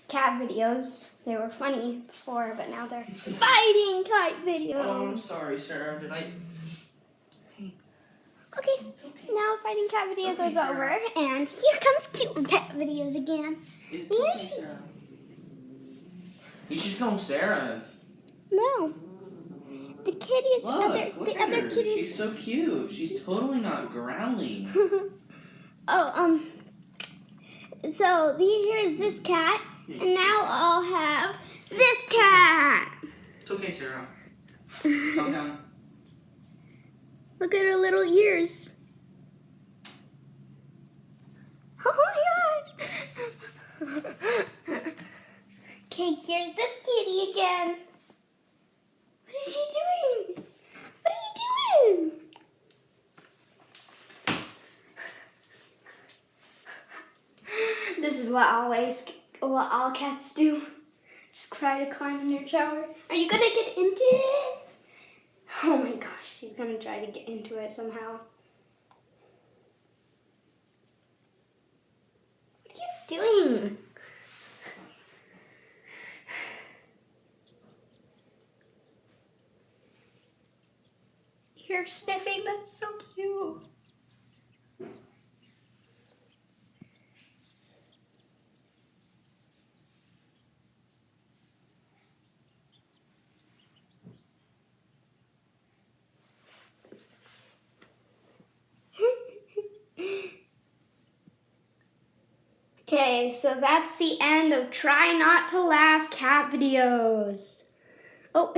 Cat videos. They were funny before, but now they're fighting cat videos. Oh, I'm sorry, Sarah. Did I? Hey. Okay. It's okay. Now fighting cat videos Okay, is Sarah. over, and here comes cute pet videos again. It's okay, Sarah. You should film Sarah. No. The kitties, Look the at other her. kitties. She's so cute. She's totally not growling. So here's this cat, and now I'll have this cat. It's okay, Sarah. Calm down. Look at her little ears. Oh my god. Okay, here's this kitty again. What is she doing? What are you doing? This is what all cats do. Just try to climb in their shower. Are you gonna get into it? Oh my gosh, she's gonna try to get into it somehow. What are you doing? You're sniffing, that's so cute. Okay, so that's the end of Try Not to Laugh cat videos. Oh.